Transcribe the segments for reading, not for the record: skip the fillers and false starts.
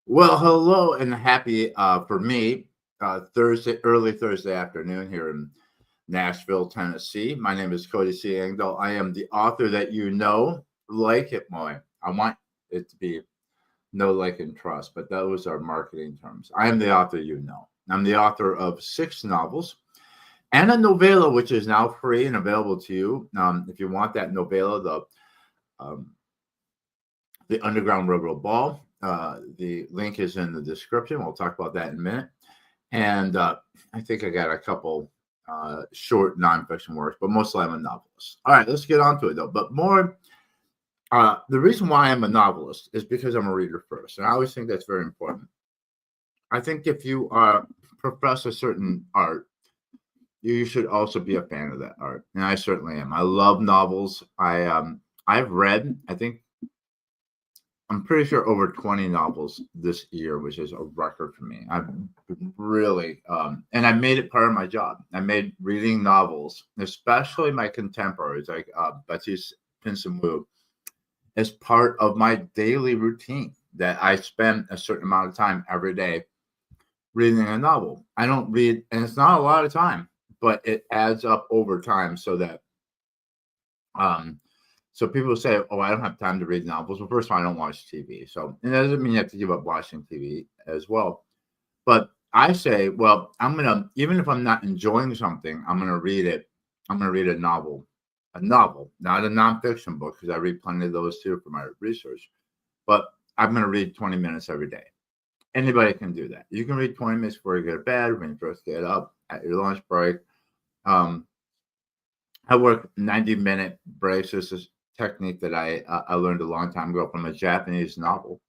Well, hello and happy for me early Thursday afternoon here in Nashville, Tennessee. My name is Cody C. Engdahl. I am the author that you know, like it more. I want it to be know, like, and trust, but those are marketing terms. I am the author you know. I'm the author of 6 novels and a novella, which is now free and available to you. If you want that novella, um, the Underground Railroad Ball. The link is in the description. We'll talk about that in a minute. And I think I got a couple short nonfiction works, but mostly I'm a novelist. All right, let's get on to it though. But more, the reason why I'm a novelist is because I'm a reader first. And I always think that's very important. I think if you profess a certain art, you should also be a fan of that art. And I certainly am. I love novels. I've read, I think I'm pretty sure over 20 novels this year, which is a record for me. I've really, and I made it part of my job. I made reading novels, especially my contemporaries like Bapiste, Pinson, as part of my daily routine. That I spend a certain amount of time every day reading a novel. I don't read, and it's not a lot of time, but it adds up over time so that um, so people say, "Oh, I don't have time to read novels." Well, first of all, I don't watch TV, so and that doesn't mean you have to give up watching TV as well. But I say, well, I'm gonna even if I'm not enjoying something, I'm gonna read it. I'm gonna read a novel, not a nonfiction book, because I read plenty of those too for my research. But I'm gonna read 20 minutes every day. Anybody can do that. You can read 20 minutes before you go to bed, when you first get up, at your lunch break. Um, I work 90-minute breaks. This is technique that I learned a long time ago from a Japanese novel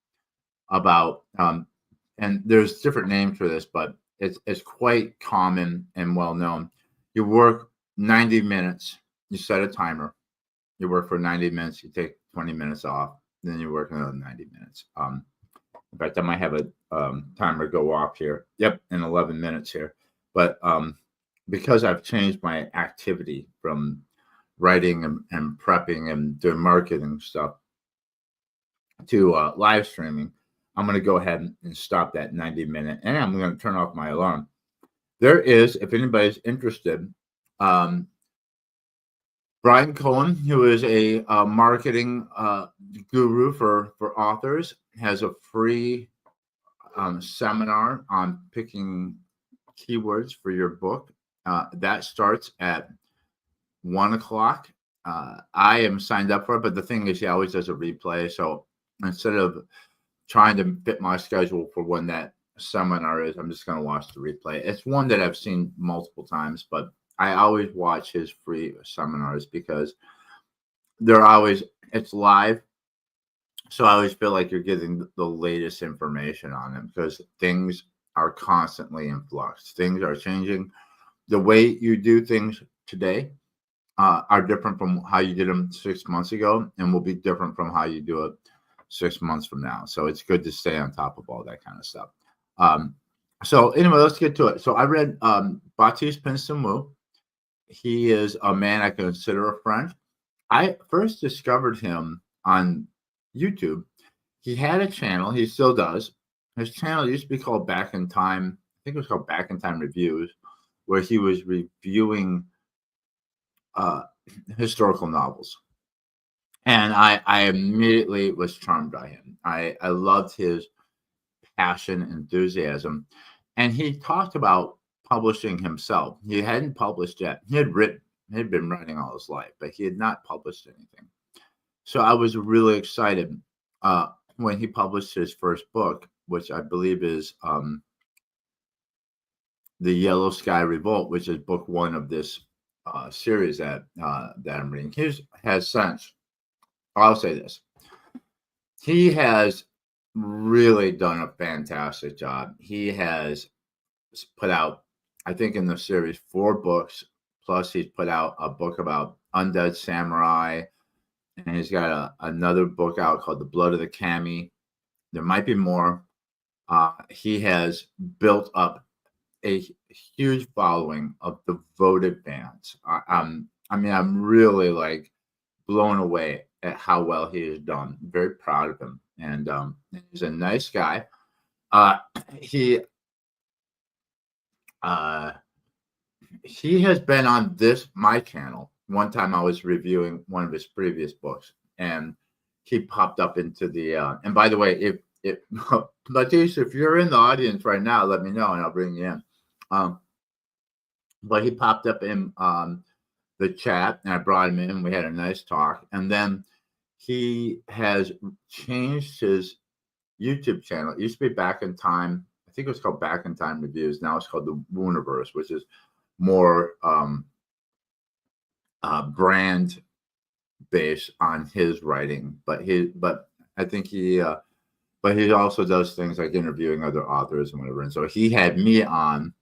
about and there's different names for this, but it's quite common and well known. You work 90 minutes, you set a timer, you work for 90 minutes, you take 20 minutes off, then you work another 90 minutes. In fact, I might have a timer go off here. Yep, in 11 minutes here. But because I've changed my activity from writing and prepping and doing marketing stuff to live streaming, I'm going to go ahead and stop that 90-minute and I'm going to turn off my alarm. There is, if anybody's interested, um, Brian Cohen, who is a marketing guru for authors, has a free seminar on picking keywords for your book. That starts at 1 o'clock. I am signed up for it, but the thing is, he always does a replay. So instead of trying to fit my schedule for when that seminar is, I'm just going to watch the replay. It's one that I've seen multiple times, but I always watch his free seminars because it's live. So I always feel like you're getting the latest information on them because things are constantly in flux. Things are changing. The way you do things today are different from how you did them 6 months ago and will be different from how you do it 6 months from now. So it's good to stay on top of all that kind of stuff. So anyway, let's get to it. So I read Baptiste Pinson. He is a man I consider a friend. I first discovered him on YouTube. He had a channel. He still does. His channel used to be called Back in Time. I think it was called Back in Time Reviews, where he was reviewing uh, historical novels. And I immediately was charmed by him. I loved his passion, enthusiasm. And he talked about publishing himself. He hadn't published yet. He had been writing all his life, but he had not published anything. So I was really excited when he published his first book, which I believe is The Yellow Sky Revolt, which is book one of this series that I'm reading. He has since, I'll say this, he has really done a fantastic job. He has put out, I think in the series, 4 books, plus he's put out a book about undead samurai, and he's got another book out called The Blood of the Kami. There might be more. He has built up a huge following of devoted fans. I'm really like blown away at how well he has done. Very proud of him, and he's a nice guy. Uh, he uh, he has been on my channel. One time I was reviewing one of his previous books, and he popped up into the. And by the way, if Latish, if you're in the audience right now, let me know and I'll bring you in. But he popped up in the chat, and I brought him in. We had a nice talk, and then he has changed his YouTube channel. It used to be Back in Time. I think it was called Back in Time Reviews. Now it's called the Wooniverse, which is more brand based on his writing. But I think but he also does things like interviewing other authors and whatever. And so he had me on.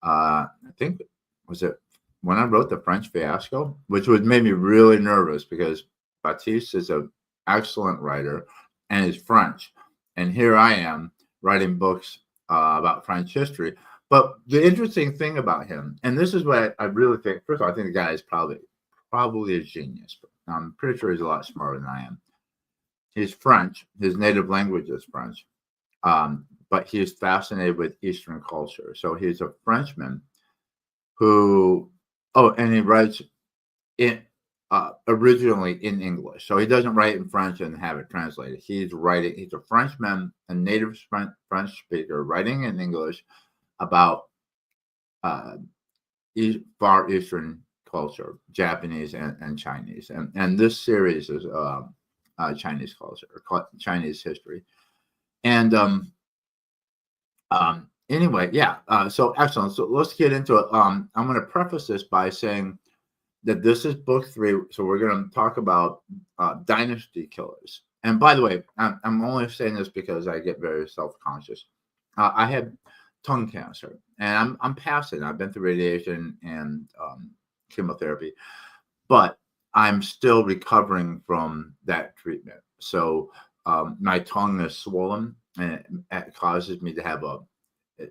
I think was it when I wrote the French Fiasco, which would made me really nervous because Bapiste is an excellent writer and is French, and here I am writing books about French history. But the interesting thing about him, and this is what I really think. First of all, I think the guy is probably a genius. I'm pretty sure he's a lot smarter than I am. He's French. His native language is French. But he is fascinated with Eastern culture. So he's a Frenchman who, and he writes originally in English. So he doesn't write in French and have it translated. He's a Frenchman, a native French speaker, writing in English about Far Eastern culture, Japanese and Chinese. And this series is Chinese culture, Chinese history. And anyway, yeah. So excellent. So let's get into it. I'm going to preface this by saying that this is book 3. So we're going to talk about Dynasty killers. And by the way, I'm only saying this because I get very self-conscious. I had tongue cancer, and I'm past it. I've been through radiation and chemotherapy, but I'm still recovering from that treatment. So my tongue is swollen, and it causes me to have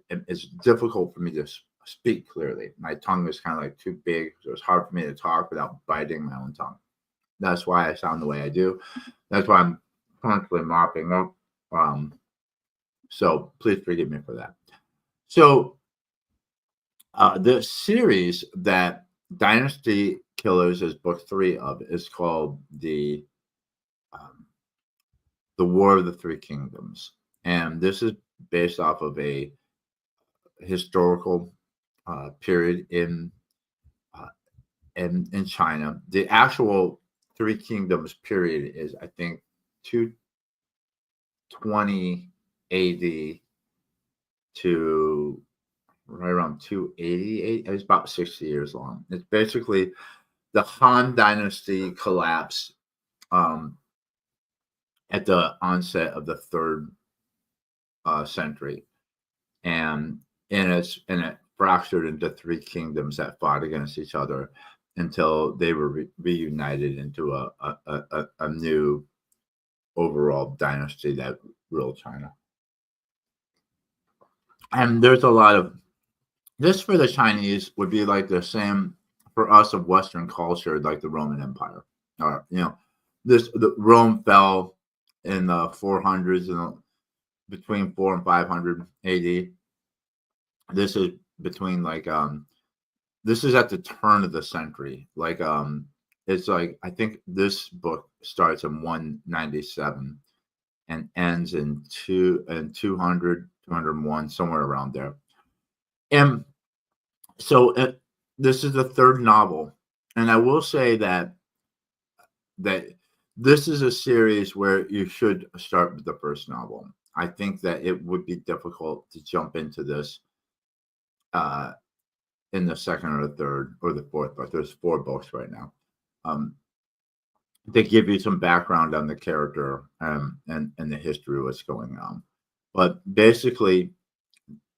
it's difficult for me to speak clearly. My tongue is kind of like too big, so it's hard for me to talk without biting my own tongue. That's why I sound the way I do. That's why I'm constantly mopping up. So please forgive me for that. So the series that Dynasty Killers is book 3 of is called the War of the Three Kingdoms, and this is based off of a historical period in China. The actual Three Kingdoms period is, I think, 220 AD to right around 288. It's about 60 years long. It's basically the Han Dynasty collapse at the onset of the 3rd century, and it fractured into 3 kingdoms that fought against each other until they were reunited into a new overall dynasty that ruled China. And there's a lot of this for the Chinese would be like the same for us of Western culture, like the Roman Empire. Or the Rome fell in the 400s and between 4 and 500 AD. This is between this is at the turn of the century. It's like I think this book starts in 197 and ends in 200, 201, somewhere around there. And so this is the 3rd novel, and I will say that this is a series where you should start with the 1st novel. I think that it would be difficult to jump into this in the 2nd or the 3rd or the 4th book. There's 4 books right now. They give you some background on the character and the history of what's going on. But basically,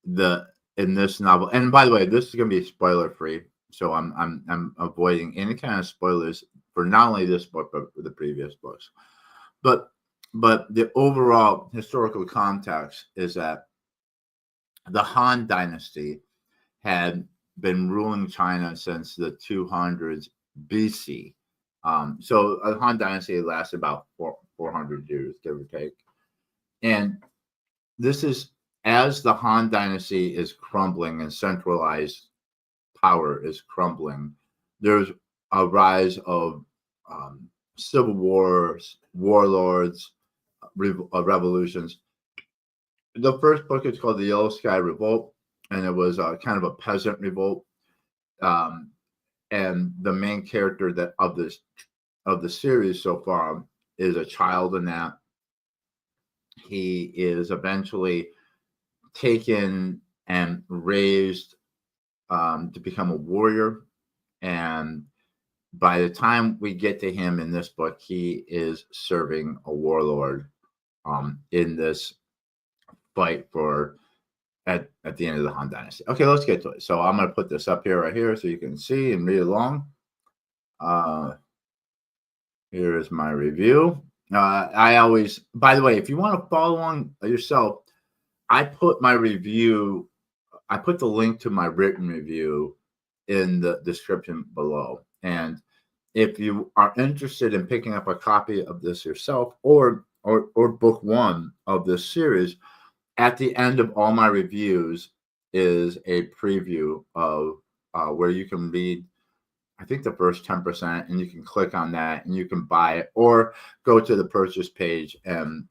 in this novel, and by the way, this is going to be spoiler free, so I'm avoiding any kind of spoilers for not only this book but for the previous books. But the overall historical context is that the Han Dynasty had been ruling China since the 200s BC. So the Han Dynasty lasted about 400 years, give or take. And this is as the Han Dynasty is crumbling and centralized power is crumbling, there's a rise of civil wars, warlords, revolutions. The first book is called The Yellow Sky Revolt, and it was kind of a peasant revolt. Um, and the main character that of the series so far is a child in that. He is eventually taken and raised to become a warrior, and by the time we get to him in this book, he is serving a warlord in this fight for at the end of the Han Dynasty. Okay, let's get to it. So I'm going to put this up here right here so you can see and read along. Here is my review. I always, by the way, if you want to follow along yourself, I put my review, I put the link to my written review in the description below. And if you are interested in picking up a copy of this yourself or book one of this series, at the end of all my reviews is a preview of where you can read, I think, the first 10%, and you can click on that and you can buy it or go to the purchase page and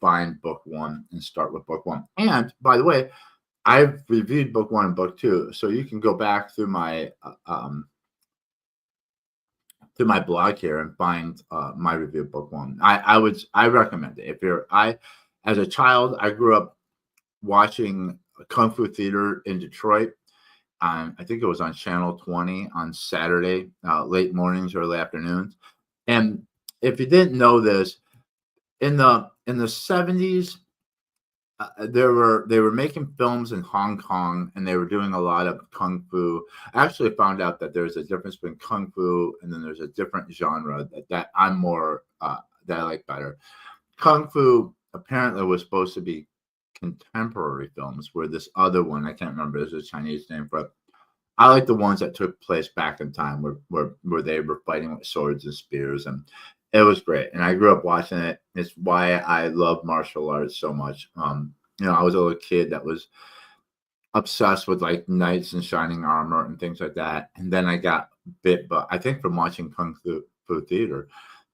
find book one and start with book one. And by the way, I've reviewed book one and book two, so you can go back through my blog here and find my review of book one. I recommend it. As a child, I grew up watching Kung Fu theater in Detroit. I think it was on Channel 20 on Saturday, late mornings, early afternoons. And if you didn't know this, in the 70s, they were making films in Hong Kong, and they were doing a lot of Kung Fu. I actually found out that there's a difference between Kung Fu and then there's a different genre that I'm more that I like better. Kung Fu apparently was supposed to be contemporary films, where this other one, I can't remember, there's a Chinese name for it. I like the ones that took place back in time where they were fighting with swords and spears, and it was great. And I grew up watching it. It's why I love martial arts so much. I was a little kid that was obsessed with like knights and shining armor and things like that. And then I got bit, but I think from watching Kung Fu theater,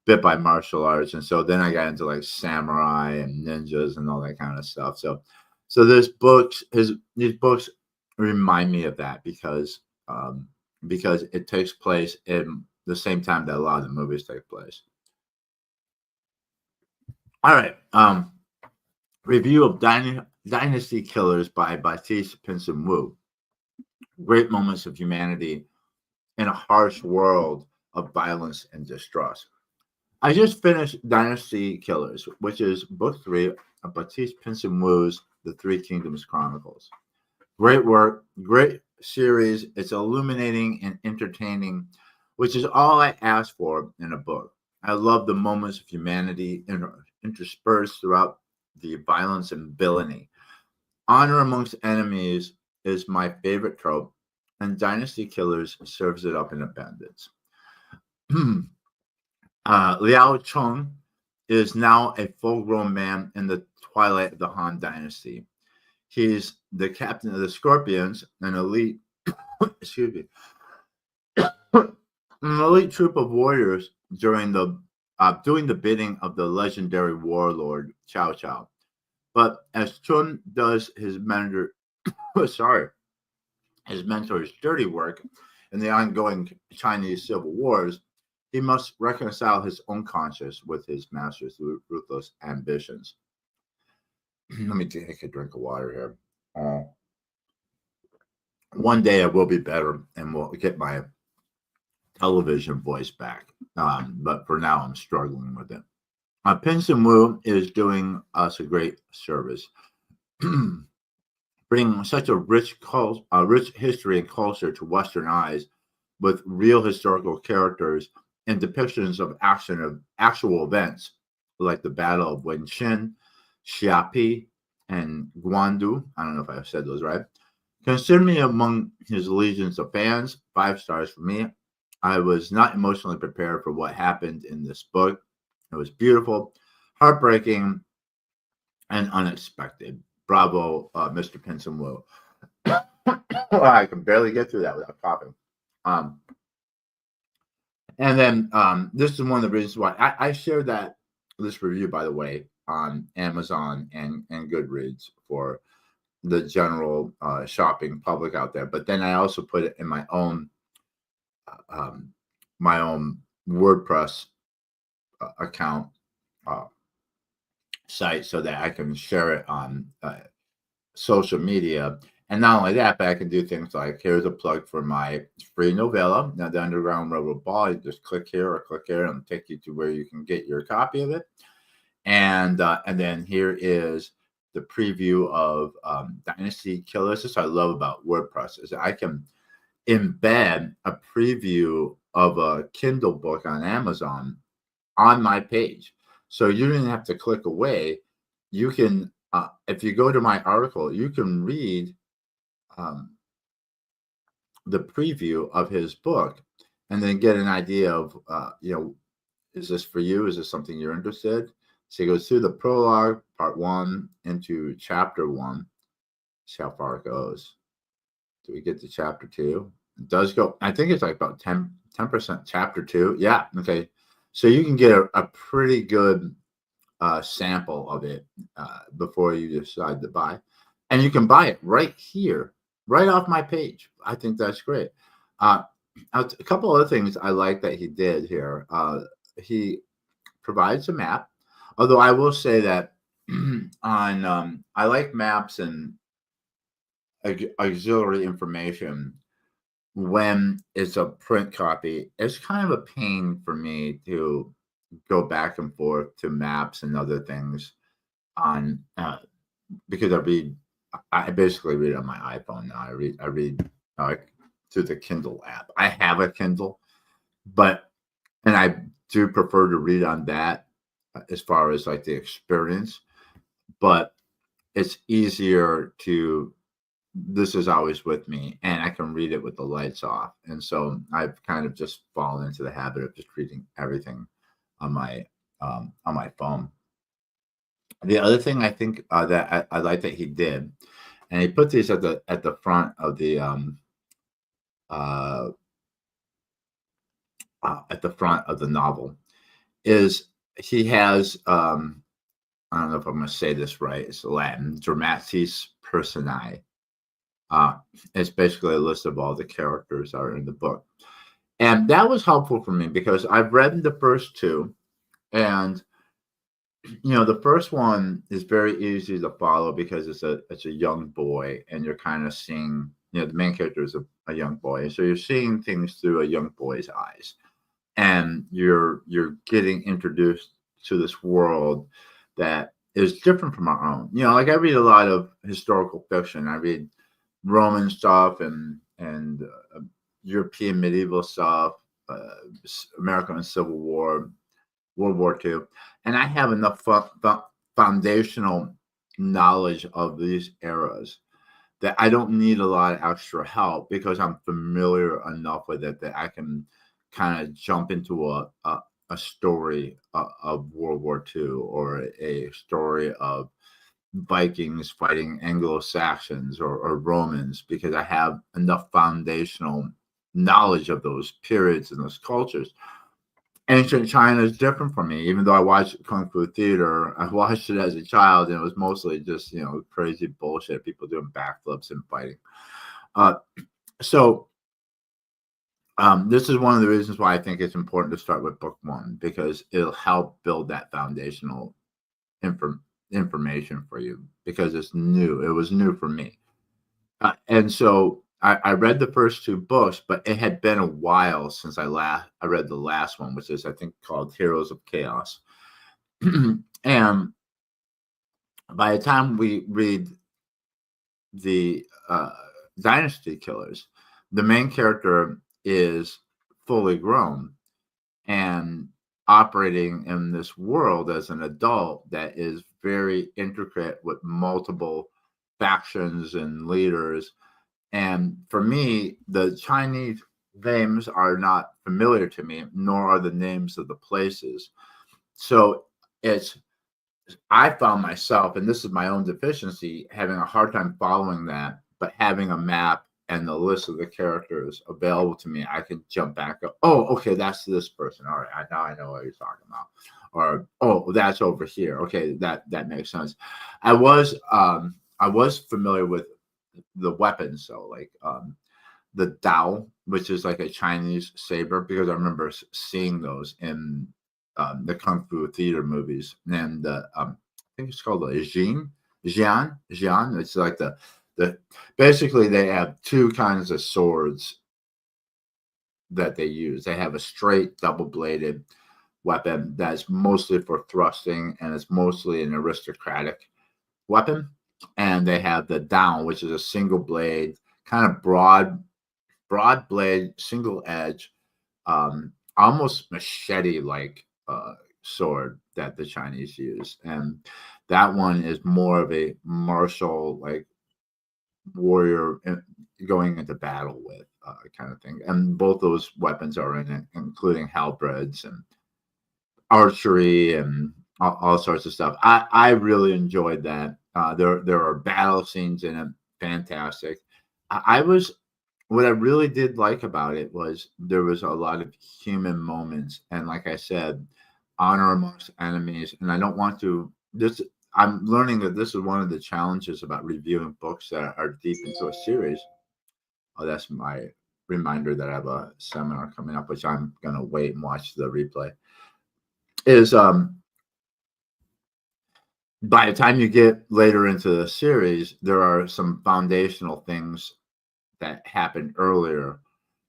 bit by martial arts. And so then I got into like samurai and ninjas and all that kind of stuff. So these books remind me of that because it takes place in the same time that a lot of the movies take place. All right. Review of Dynasty Killers by Bapiste Pinson Wu. Great moments of humanity in a harsh world of violence and distrust. I just finished Dynasty Killers, which is book 3 of Bapiste Pinson Wu's The Three Kingdoms Chronicles. Great work, great series. It's illuminating and entertaining, which is all I ask for in a book. I love the moments of humanity interspersed throughout the violence and villainy. Honor amongst enemies is my favorite trope, and Dynasty Killers serves it up in abundance. Liao Cheng is now a full-grown man in the twilight of the Han Dynasty. He's the captain of the Scorpions, an elite, excuse me, an elite troop of warriors doing the bidding of the legendary warlord Cao Cao. But as Chun does his mentor's dirty work in the ongoing Chinese civil wars, he must reconcile his own conscience with his master's ruthless ambitions. Let me take a drink of water here. One day I will be better and will get my television voice back. But for now, I'm struggling with it. Pinson Wu is doing us a great service, bringing such a rich history and culture to Western eyes with real historical characters and depictions of actual events like the Battle of Wenqin, Xiapi, and Guandu. I don't know if I said those right. Consider me among his legions of fans. 5 stars for me. I was not emotionally prepared for what happened in this book. It was beautiful, heartbreaking, and unexpected. Bravo, Mr. Pinson Wu. I can barely get through that without coughing. And then this is one of the reasons why I shared this review, by the way, on Amazon and Goodreads for the general shopping public out there. But then I also put it in my own WordPress account site so that I can share it on social media. And not only that, but I can do things like, here's a plug for my free novella, Now the Underground Railroad Ball. You just click here or click here, and it'll take you to where you can get your copy of it. And then here is the preview of Dynasty Killers. This I love about WordPress is I can embed a preview of a Kindle book on Amazon on my page. So you don't even have to click away. You can, if you go to my article, you can read the preview of his book and then get an idea of, is this for you? Is this something you're interested? So he goes through the prologue, part 1, into chapter 1. See how far it goes. Do we get to chapter 2? It does go, I think it's like about 10% chapter 2. Yeah, okay. So you can get a pretty good sample of it before you decide to buy. And you can buy it right here, right off my page. I think that's great. A couple other things I like that he did here. He provides a map, although I will say that I like maps and auxiliary information when it's a print copy. It's kind of a pain for me to go back and forth to maps and other things on because I basically read on my iPhone now. I read through the Kindle app. I have a Kindle, and I do prefer to read on that as far as like the experience, but it's easier to, this is always with me and I can read it with the lights off. And so I've kind of just fallen into the habit of just reading everything on my phone. The other thing I think that I like that he did, and he put these at the front of the novel, is he has I don't know if I'm going to say this right. It's Latin, Dramatis Personae. It's basically a list of all the characters that are in the book, and that was helpful for me because I've read the first two, and the first one is very easy to follow because it's a young boy, and you're kind of seeing, the main character is a young boy, so you're seeing things through a young boy's eyes, and you're getting introduced to this world that is different from our own. Like I read a lot of historical fiction. I read Roman stuff and European medieval stuff, American Civil War, World War II, and I have enough foundational knowledge of these eras that I don't need a lot of extra help because I'm familiar enough with it that I can kind of jump into a story of World War II or a story of Vikings fighting Anglo-Saxons or Romans, because I have enough foundational knowledge of those periods and those cultures. Ancient China is different from me. Even though I watched Kung Fu Theater, I watched it as a child, and it was mostly just crazy bullshit, people doing backflips and fighting. So this is one of the reasons why I think it's important to start with book 1, because it'll help build that foundational information for you, because it's new. It was new for me, and so I read the first 2 books, but it had been a while since I read the last one, which is I think called Heroes of Chaos. And by the time we read the Dynasty Killers, the main character is fully grown and operating in this world as an adult that is very intricate with multiple factions and leaders. And for me, the Chinese names are not familiar to me, nor are the names of the places. So it's I found myself, and this is my own deficiency, having a hard time following that, but having a map and the list of the characters available to me, I can jump back up. Oh, okay, that's this person. All right, now I know what you're talking about. Or oh, that's over here. Okay, that makes sense. I was familiar with the weapons, so like the Dao, which is like a Chinese saber, because I remember seeing those in the Kung Fu theater movies. And I think it's called a Jian. It's like the basically they have two kinds of swords that they use. They have a straight double bladed weapon that's mostly for thrusting and it's mostly an aristocratic weapon. And they have the Dao, which is a single blade, kind of broad blade, single edge, almost machete like sword that the Chinese use. And that one is more of a martial, like warrior going into battle with kind of thing. And both those weapons are in it, including halberds and archery and all sorts of stuff. I really enjoyed that. There are battle scenes in it, fantastic. I was what I really did like about it was there was a lot of human moments, and like I said, honor amongst enemies. And I don't want to this. I'm learning that this is one of the challenges about reviewing books that are deep into a series. Oh, that's my reminder that I have a seminar coming up, which I'm gonna wait and watch the replay. Is by the time you get later into the series, there are some foundational things that happened earlier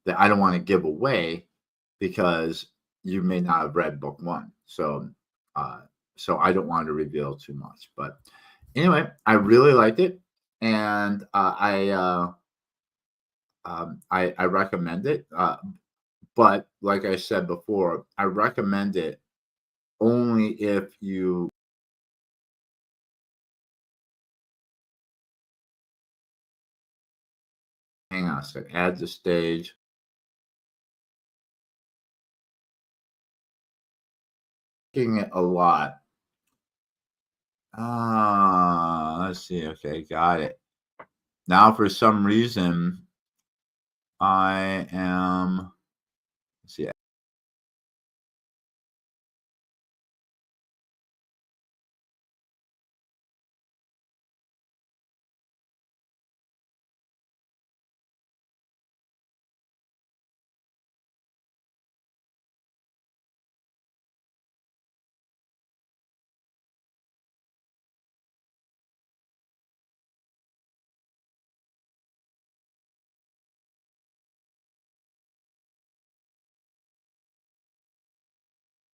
that I don't want to give away because you may not have read book one. So I don't want to reveal too much. But anyway, I really liked it, and I recommend it. But like I said before, I recommend it only if you hang on a second, add the stage. Taking it a lot. Let's see. Okay, got it. Now, for some reason, I am. Let's see.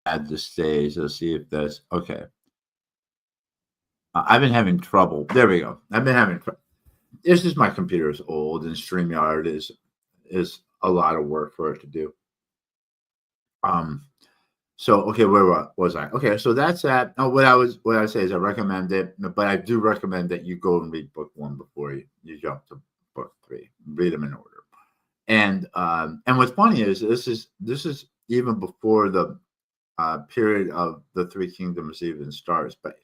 Add the stage. Let's see if that's okay. I've been having trouble. There we go. I've been having. It's just my computer is old, and StreamYard is a lot of work for it to do. Um. So okay, where was I? Okay, so that's that. Oh, what I say is I recommend it, but I do recommend that you go and read book one before you jump to book three. Read them in order. And what's funny is this is even before the period of the Three Kingdoms even starts. But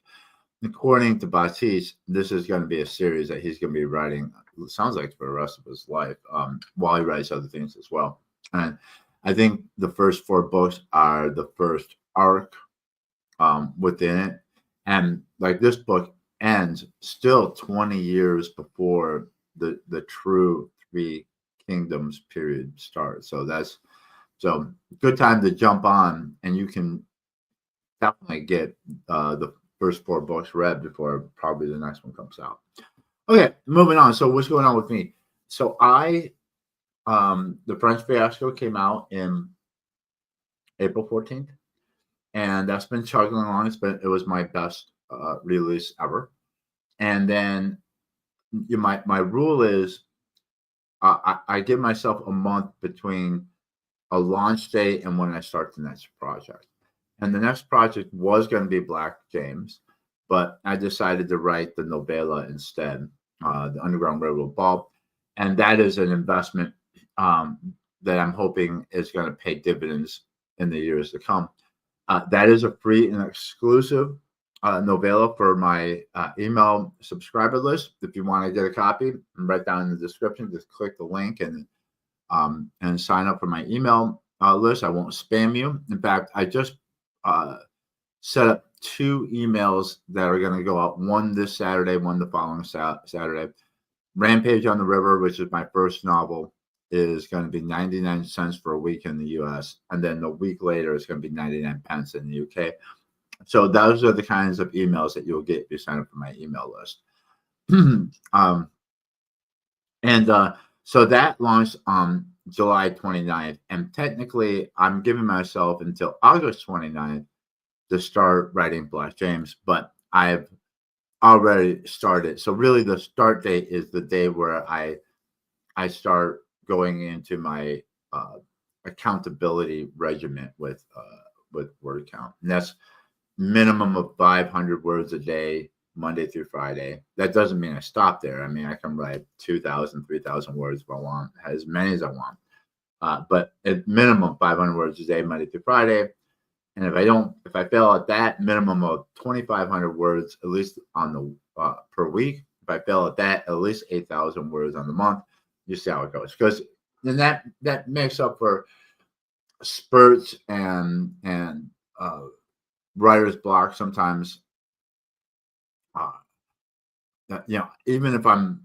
according to Bapiste, this is going to be a series that he's going to be writing. It sounds like for the rest of his life, while he writes other things as well. And I think the first four books are the first arc within it, and like this book ends still 20 years before the true Three Kingdoms period starts. So good time to jump on, and you can definitely get the first four books read before probably the next one comes out. Okay, moving on. So what's going on with me? So the French Fiasco came out in April 14th, and that's been chugging along. It was my best release ever. And then my rule is I give myself a month between a launch date and when I start the next project. And the next project was going to be Black James, but I decided to write the novella instead, the Underground Railroad Ball. And that is an investment that I'm hoping is going to pay dividends in the years to come. That is a free and exclusive novella for my email subscriber list. If you want to get a copy, right down in the description, just click the link and sign up for my email list. I won't spam you. In fact, I just set up 2 emails that are going to go out, one this Saturday, one the following Saturday. Rampage on the River, which is my first novel, is going to be 99 cents for a week in the US. And then the week later, it's going to be 99 pence in the UK. So those are the kinds of emails that you'll get if you sign up for my email list. So that launched on July 29th. And technically, I'm giving myself until August 29th to start writing Black James, but I've already started. So really the start date is the day where I start going into my accountability regimen with word count. And that's minimum of 500 words a day, Monday through Friday. That doesn't mean I stop there. I mean, I can write 2,000, 3,000 words if I want, as many as I want. But at minimum 500 words a day, Monday through Friday. And if I fail at that, minimum of 2,500 words, at least on the per week. If I fail at that, at least 8,000 words on the month. You see how it goes. Because then that makes up for spurts and writer's block sometimes. Even if I'm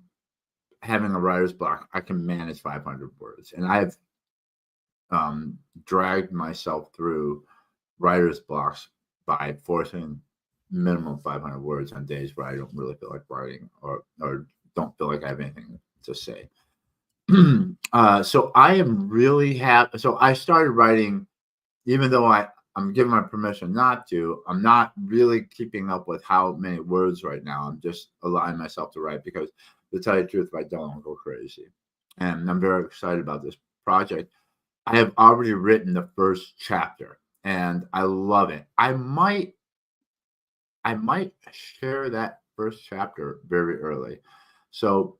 having a writer's block, I can manage 500 words. And I've dragged myself through writer's blocks by forcing minimum 500 words on days where I don't really feel like writing or don't feel like I have anything to say. So I am really happy. So I started writing, even though I'm given my permission not to. I'm not really keeping up with how many words right now. I'm just allowing myself to write because, to tell you the truth, if I don't, I'll go crazy. And I'm very excited about this project. I have already written the first chapter, and I love it. I might share that first chapter very early. So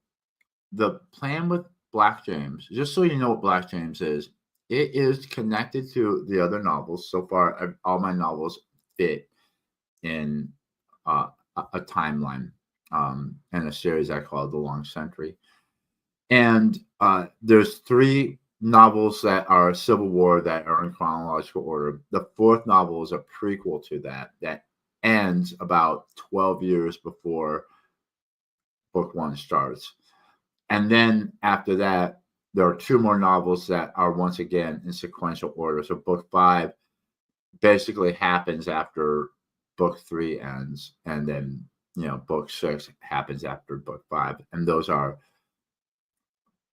the plan with Black James, just so you know what Black James is, it is connected to the other novels. So far, all my novels fit in a timeline and a series I call The Long Century. And there's 3 novels that are Civil War that are in chronological order. The 4th novel is a prequel to that ends about 12 years before book 1 starts. And then after that, there are 2 more novels that are once again in sequential order. So book 5 basically happens after book 3 ends, and then book 6 happens after book 5. And those are,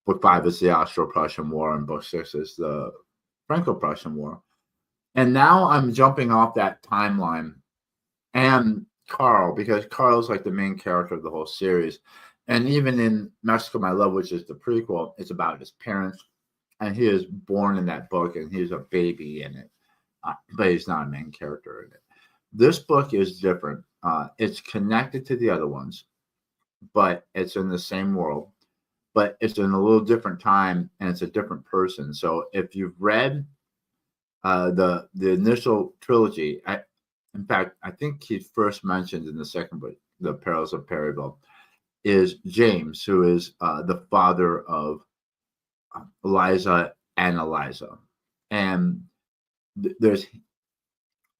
book 5 is the Austro-Prussian War, and book 6 is the Franco-Prussian War. And now I'm jumping off that timeline, and Carl, because Carl's like the main character of the whole series. And even in Mexico, My Love, which is the prequel, it's about his parents. And he is born in that book, and he's a baby in it. But he's not a main character in it. This book is different. It's connected to the other ones, but it's in the same world. But it's in a little different time, and it's a different person. So if you've read the initial trilogy, in fact, I think he first mentioned in the second book, The Perils of Perryville, is James, who is the father of Eliza and Eliza. And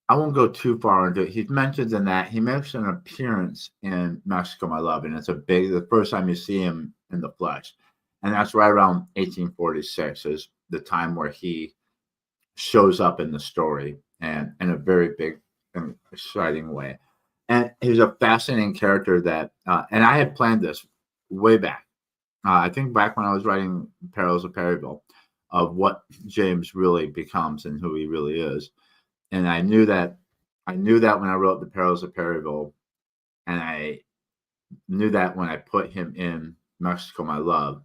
I won't go too far into it. He's mentioned in that he makes an appearance in Mexico, My Love, and it's the first time you see him in the flesh. And that's right around 1846 is the time where he shows up in the story, and in a very big and exciting way. And he's a fascinating character that, and I had planned this way back. I think back when I was writing Perils of Perryville, of what James really becomes and who he really is. And I knew that when I wrote The Perils of Perryville, and I knew that when I put him in Mexico, My Love,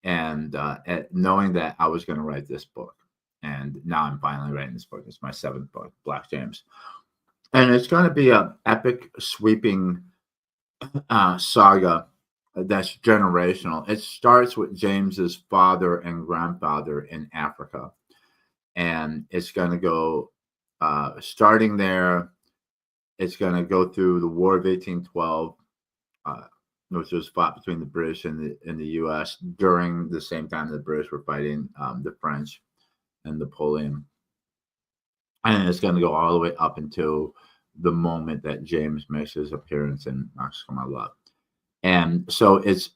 and knowing that I was going to write this book. And now I'm finally writing this book. It's my 7th book, Black James. And it's going to be an epic, sweeping saga that's generational. It starts with James's father and grandfather in Africa. And it's going to go starting there it's going to go through the War of 1812, which was fought between the British and the U.S. during the same time the British were fighting the French and Napoleon. And it's going to go all the way up until the moment that James makes his appearance in Mexico, My Love. And so it's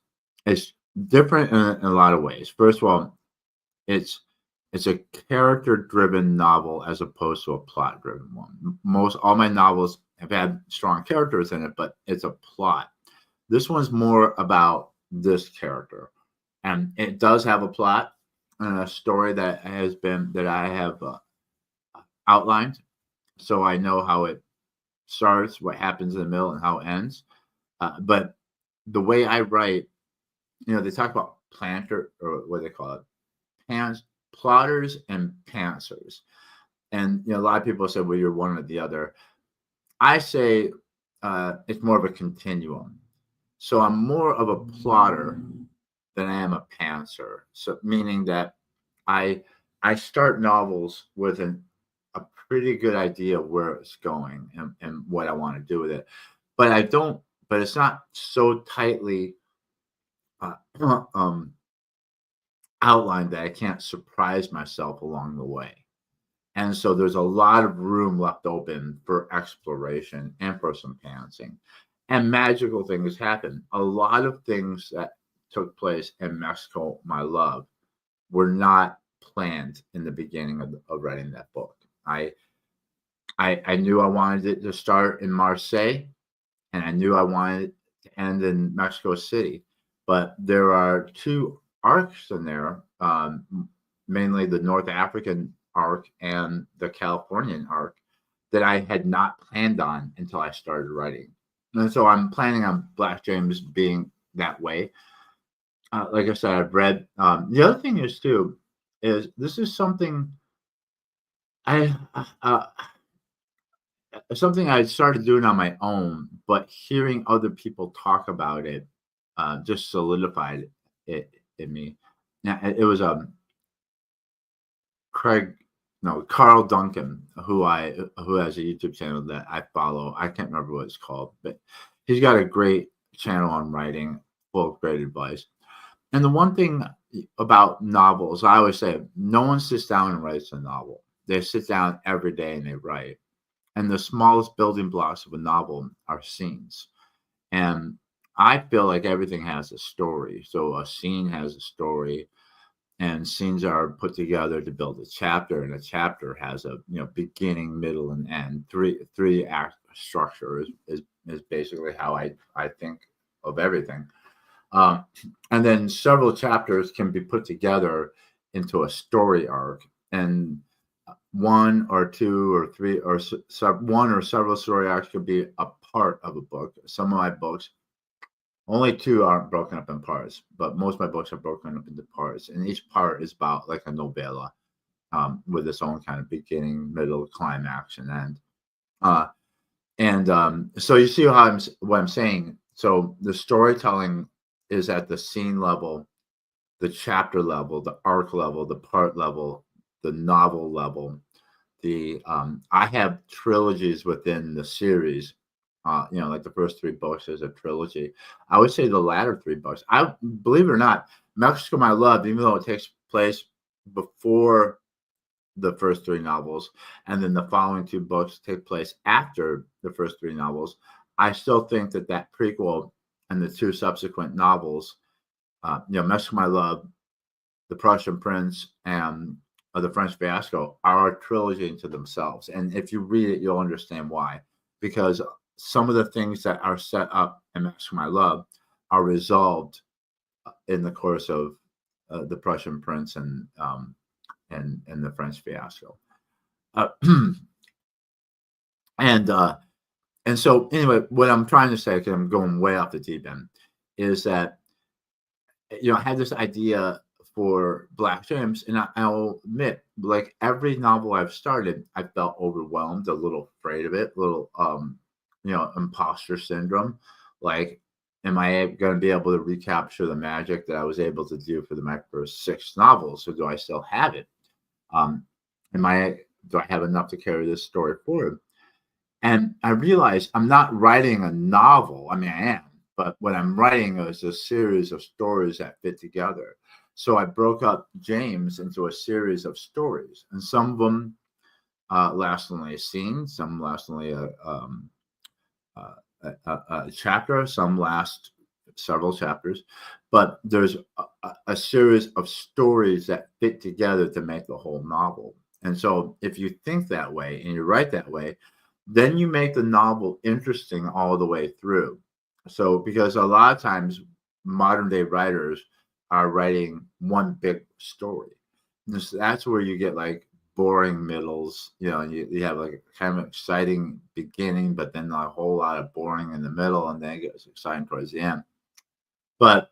different in a lot of ways. First of all, it's a character-driven novel as opposed to a plot-driven one. All my novels have had strong characters in it, but it's a plot. This one's more about this character, and it does have a plot and a story that I have outlined, so I know how it starts, what happens in the middle, and how it ends. But the way I write, they talk about planter, or what they call it, plotters and pantsers. And a lot of people say, well, you're one or the other. I say it's more of a continuum. So I'm more of a plotter than I am a pantser. So meaning that I start novels with a pretty good idea of where it's going and what I want to do with it. But it's not so tightly outlined that I can't surprise myself along the way. And so there's a lot of room left open for exploration and for some pantsing. And magical things happen. A lot of things that took place in Mexico, My Love, were not planned in the beginning of writing that book. I knew I wanted it to start in Marseille, and I knew I wanted it to end in Mexico City. But there are two arcs in there, mainly the North African arc and the Californian arc, that I had not planned on until I started writing. And so I'm planning on Black James being that way. Like I said, I've read. The other thing is this is something something I started doing on my own, but hearing other people talk about it just solidified it in me. Now, it was Carl Duncan, who has a YouTube channel that I follow. I can't remember what it's called, but he's got a great channel on writing, full of great advice. And the one thing about novels, I always say, no one sits down and writes a novel. They sit down every day and they write. And the smallest building blocks of a novel are scenes. And I feel like everything has a story. So a scene has a story, and scenes are put together to build a chapter, and a chapter has a beginning, middle, and end. Three act structure is basically how I think of everything. And then several chapters can be put together into a story arc, and one or two or three or one or several story arcs could be a part of a book. Some of my books, only two aren't broken up in parts, but most of my books are broken up into parts, and each part is about like a novella with its own kind of beginning, middle, climax, and end. So you see what I'm saying. So the storytelling is at the scene level, the chapter level, the arc level, the part level, the novel level. I have trilogies within the series. Like the first three books is a trilogy. I would say the latter three books, I believe it or not, Mexico, My Love, even though it takes place before the first three novels, and then the following two books take place after the first three novels, I still think that prequel and the two subsequent novels, Mexico, My Love, The Prussian Prince, and The French Fiasco, are a trilogy into themselves. And if you read it, you'll understand why. Because some of the things that are set up in Mexico, My Love are resolved in the course of The Prussian Prince and The French Fiasco. And so anyway, what I'm trying to say, because I'm going way off the deep end, is that I had this idea for Black James, and I'll admit, like every novel I've started, I felt overwhelmed, a little afraid of it, a little imposter syndrome. Like, am I going to be able to recapture the magic that I was able to do for my first 6 novels? Or do I still have it? Do I have enough to carry this story forward? And I realized I'm not writing a novel. I mean, I am, but what I'm writing is a series of stories that fit together. So I broke up James into a series of stories, and some of them last only a scene, some last only uh, a chapter, some last several chapters, but there's a series of stories that fit together to make the whole novel. And so if you think that way and you write that way, then you make the novel interesting all the way through. So because a lot of times modern day writers are writing one big story. And so that's where you get like boring middles, and you have like a kind of exciting beginning, but then a whole lot of boring in the middle, and then it gets exciting towards the end. But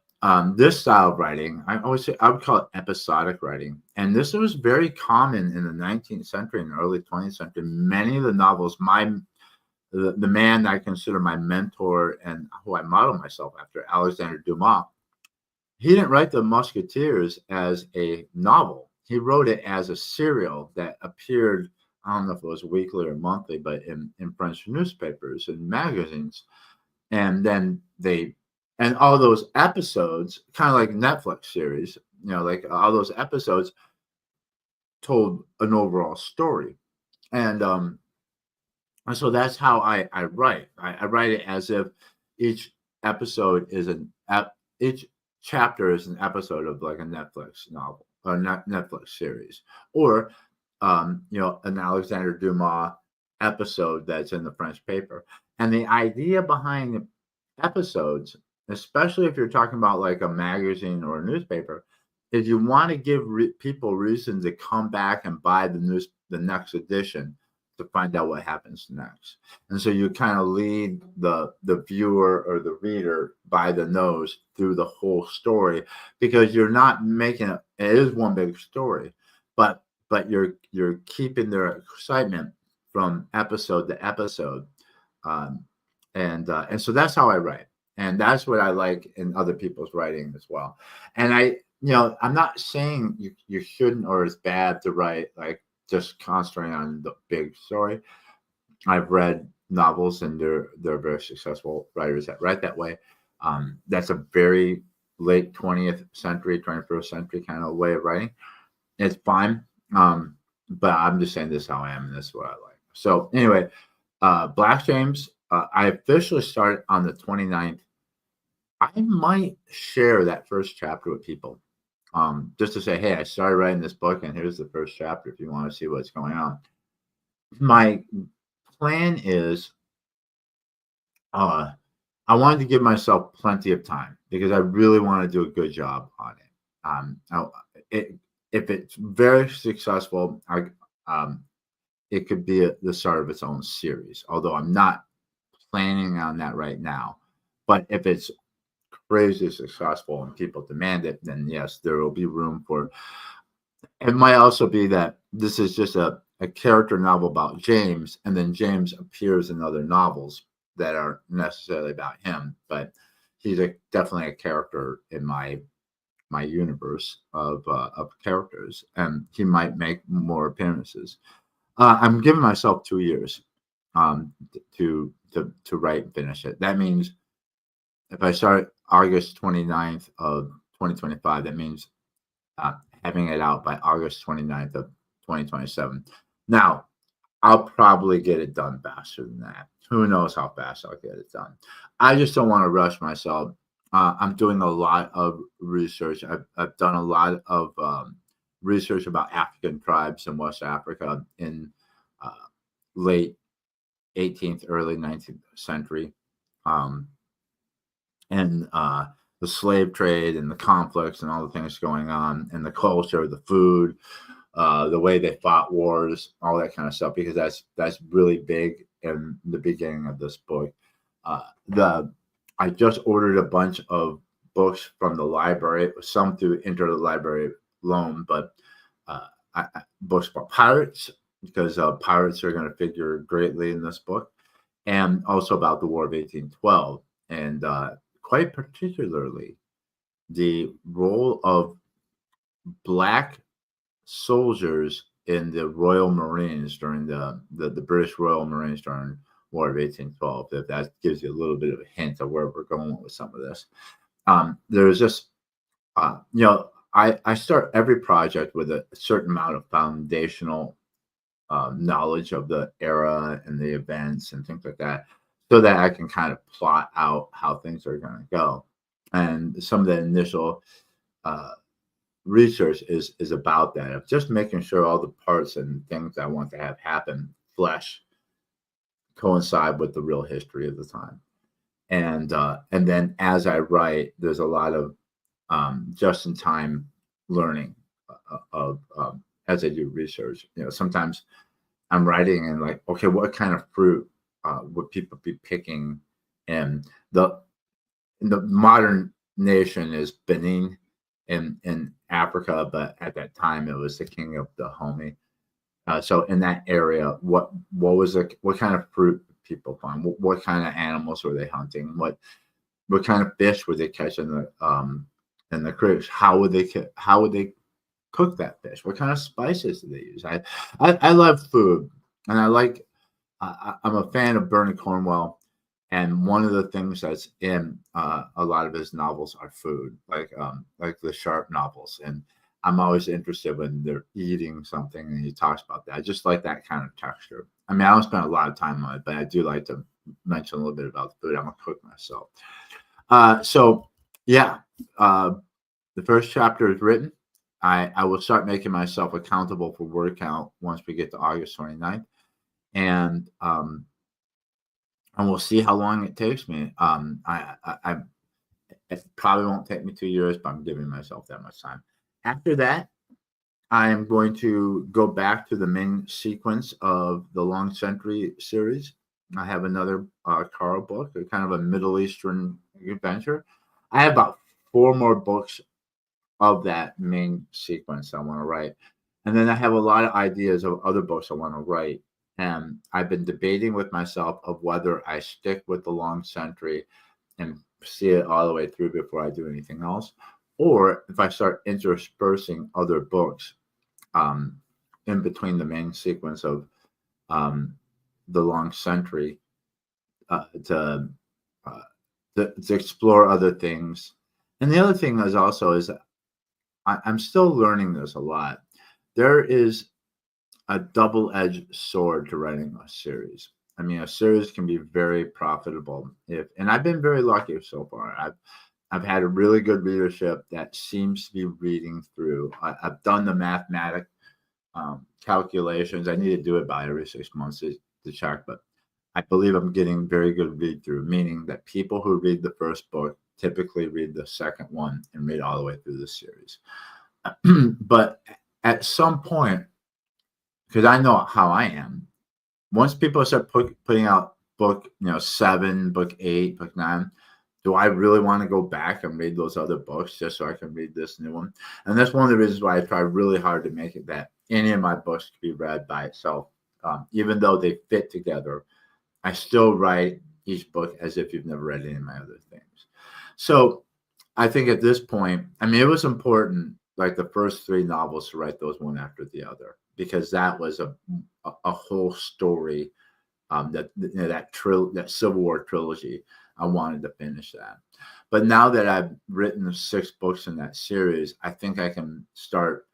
this style of writing, I always say I would call it episodic writing. And this was very common in the 19th century and early 20th century. Many of the novels, the man I consider my mentor and who I model myself after, Alexander Dumas, he didn't write The Musketeers as a novel. He wrote it as a serial that appeared, I don't know if it was weekly or monthly, but in French newspapers and magazines. And then and all those episodes, kind of like Netflix series, like all those episodes told an overall story. And so that's how I write. I write it as if each episode is each chapter is an episode of like a Netflix novel or Netflix series, or an Alexander Dumas episode that's in the French paper. And the idea behind episodes, especially if you're talking about like a magazine or a newspaper, is you want to give people reason to come back and buy the next edition to find out what happens next. And so you kind of lead the viewer or the reader by the nose through the whole story, because you're not making it is one big story, but you're keeping their excitement from episode to episode. Um, and so that's how I write. And that's what I like in other people's writing as well. And I'm not saying you shouldn't or it's bad to write like just concentrating on the big story. I've read novels and they're very successful writers that write that way. That's a very late 20th century, 21st century kind of way of writing. It's fine. But I'm just saying this is how I am and this is what I like. So anyway, Black James, I officially started on the 29th. I might share that first chapter with people, just to say, hey, I started writing this book and here's the first chapter if you want to see what's going on. My plan is I wanted to give myself plenty of time because I really want to do a good job on it. If it's very successful, it could be the start of its own series, although I'm not planning on that right now. But if it's crazy successful and people demand it, then yes, there will be room for. It might also be that this is just a character novel about James, and then James appears in other novels that aren't necessarily about him, but he's definitely a character in my universe of characters, and he might make more appearances. I'm giving myself 2 years to write and finish it. That means if I start August 29th of 2025, that means having it out by August 29th of 2027. Now, I'll probably get it done faster than that. Who knows how fast I'll get it done. I just don't want to rush myself. I'm doing a lot of research. I've done a lot of research about African tribes in West Africa in uh, late 18th, early 19th century. And the slave trade and the conflicts and all the things going on and the culture, the food, the way they fought wars, all that kind of stuff, because that's really big in the beginning of this book. I just ordered a bunch of books from the library, some through interlibrary loan, but books about pirates, because pirates are going to figure greatly in this book, and also about the War of 1812, and quite particularly the role of Black soldiers in the Royal Marines during the British Royal Marines during War of 1812, if that gives you a little bit of a hint of where we're going with some of this. There's just, I start every project with a certain amount of foundational knowledge of the era and the events and things like that, so that I can kind of plot out how things are going to go. And some of the initial uh, research is about that, of just making sure all the parts and things I want to have happen flesh coincide with the real history of the time. And then as I write, there's a lot of just in time learning of as I do research. Sometimes I'm writing and like, okay, what kind of fruit would people be picking? And the modern nation is Benin in Africa, but at that time it was the king of Dahomey. So in that area, what kind of fruit people find? What kind of animals were they hunting? What kind of fish would they catch in the creeks? How would they cook that fish? What kind of spices do they use? I love food, and I'm a fan of Bernie Cornwell, and one of the things that's in a lot of his novels are food, like the Sharp novels, and I'm always interested when they're eating something and he talks about that. I just like that kind of texture. I mean, I don't spend a lot of time on it, but I do like to mention a little bit about the food. I'm a cook myself. So yeah, the first chapter is written. I will start making myself accountable for word count once we get to August 29th. And we'll see how long it takes me. It probably won't take me 2 years, but I'm giving myself that much time. After that, I am going to go back to the main sequence of the Long Century series. I have another Carl book, kind of a Middle Eastern adventure. I have about 4 more books of that main sequence I want to write. And then I have a lot of ideas of other books I want to write. And I've been debating with myself of whether I stick with the Long Century and see it all the way through before I do anything else, or if I start interspersing other books in between the main sequence of the Long Century to explore other things. And the other thing is I'm still learning this a lot. There is a double-edged sword to writing a series. I mean, a series can be very profitable and I've been very lucky so far. I've had a really good readership that seems to be reading through. I've done the mathematic calculations. I need to do it by every 6 months to check, but I believe I'm getting very good read through, meaning that people who read the first book typically read the second one and read all the way through the series. But at some point, because I know how I am, once people start putting out book 7, book 8, book 9, do I really want to go back and read those other books just so I can read this new one? And that's one of the reasons why I try really hard to make it that any of my books can be read by itself. Even though they fit together, I still write each book as if you've never read any of my other things. So I think at this point, I mean, it was important, like the first 3 novels, to write those one after the other, because that was a whole story. That Civil War trilogy, I wanted to finish that. But now that I've written 6 books in that series, I think I can start,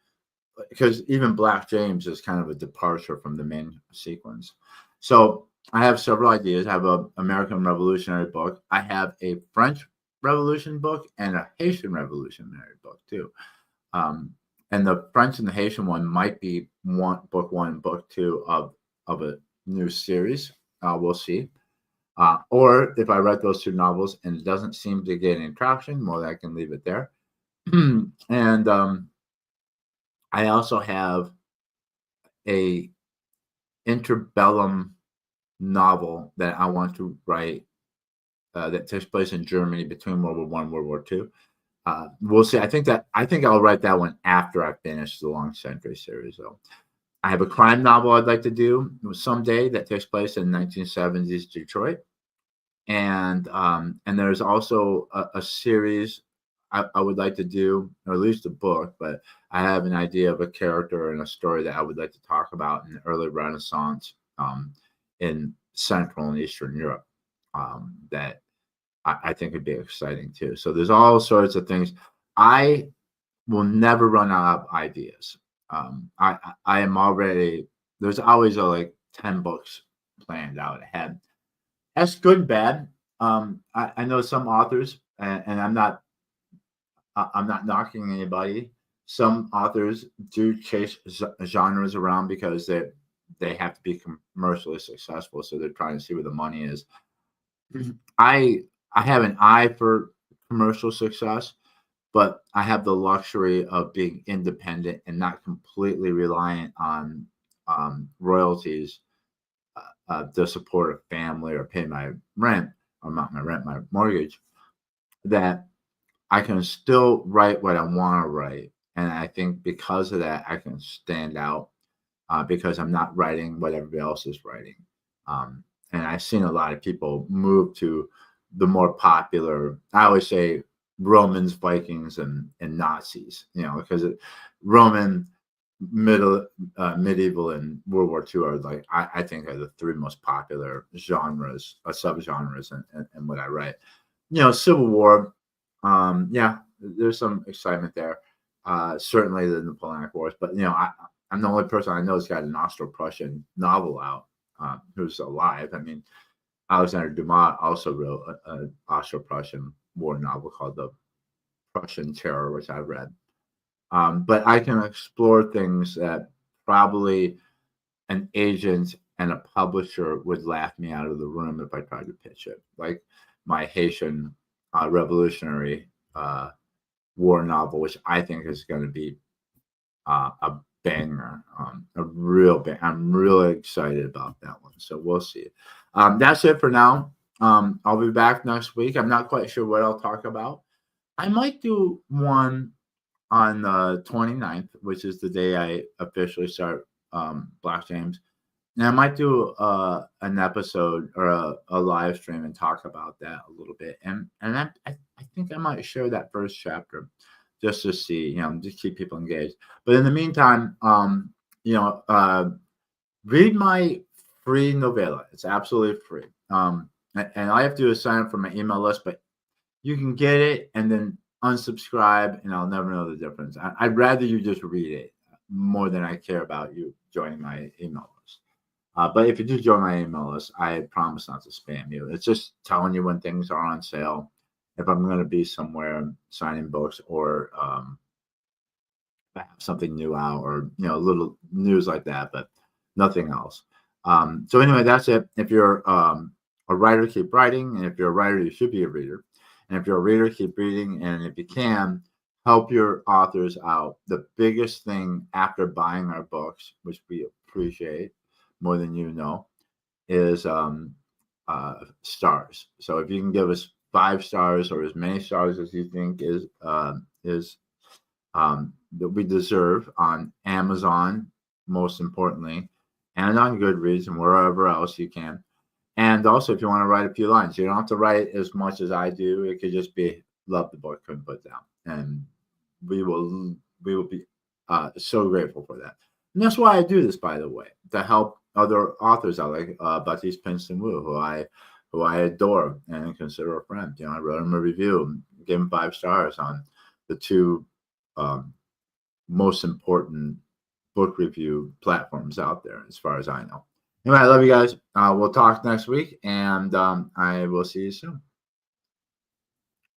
because even Black James is kind of a departure from the main sequence. So I have several ideas. I have an American Revolutionary book. I have a French Revolution book and a Haitian Revolutionary book too. And the French and the Haitian one might be book 1 and book 2 of a new series. We'll see. Or if I write those 2 novels and it doesn't seem to get any traction, well, I can leave it there. And I also have a interbellum novel that I want to write that takes place in Germany between World War I and World War II. We'll see. I think I'll write that one after I finish the Long Century series. So I have a crime novel I'd like to do someday that takes place in 1970s Detroit. And there's also a series I would like to do, or at least a book, but I have an idea of a character and a story that I would like to talk about in the early Renaissance in Central and Eastern Europe that I think would be exciting too. So there's all sorts of things. I will never run out of ideas. I am already, there's always like 10 books planned out ahead. That's good and bad. I know some authors, and I'm not knocking anybody. Some authors do chase genres around because they have to be commercially successful, so they're trying to see where the money is. I I have an eye for commercial success, but I have the luxury of being independent and not completely reliant on royalties to support a family or pay my rent, or not my rent, my mortgage. That I can still write what I want to write, and I think because of that, I can stand out because I'm not writing what everybody else is writing. And I've seen a lot of people move to the more popular. I always say Romans, Vikings, and Nazis. Because Roman, medieval, and World War II are like I think are the three most popular genres, subgenres, and what I write. Civil War. Yeah, there's some excitement there. Certainly the Napoleonic Wars, but I'm the only person I know who's got an Austro-Prussian novel out who's alive. I mean, Alexander Dumas also wrote an Austro-Prussian war novel called The Prussian Terror, which I've read. But I can explore things that probably an agent and a publisher would laugh me out of the room if I tried to pitch it, like my Haitian revolutionary war novel, which I think is going to be a banger, a real bang. I'm really excited about that one. So we'll see. That's it for now. I'll be back next week. I'm not quite sure what I'll talk about. I might do one on the 29th, which is the day I officially start Black James. And I might do an episode or a live stream and talk about that a little bit. And I think I might share that first chapter just to see, just keep people engaged. But in the meantime, read my free novella. It's absolutely free. And all I have to do is sign up for my email list, but you can get it and then unsubscribe, and I'll never know the difference. I'd rather you just read it more than I care about you joining my email list. But if you do join my email list, I promise not to spam you. It's just telling you when things are on sale, if I'm going to be somewhere signing books, or have something new out, or little news like that, but nothing else. So anyway, that's it. If you're a writer, keep writing, and if you're a writer, you should be a reader. And if you're a reader, keep reading, and if you can, help your authors out. The biggest thing after buying our books, which we appreciate more than you know, is stars. So if you can give us 5 stars or as many stars as you think is that we deserve on Amazon, most importantly, and on Goodreads and wherever else you can. And also, if you want to write a few lines, you don't have to write as much as I do. It could just be love the book, couldn't put down, and we will be so grateful for that. And that's why I do this, by the way, to help other authors out, like Bapiste, Pinson, who I adore and consider a friend. I wrote him a review, gave him 5 stars on the 2 most important book review platforms out there, as far as I know. Anyway, I love you guys. We'll talk next week, and I will see you soon.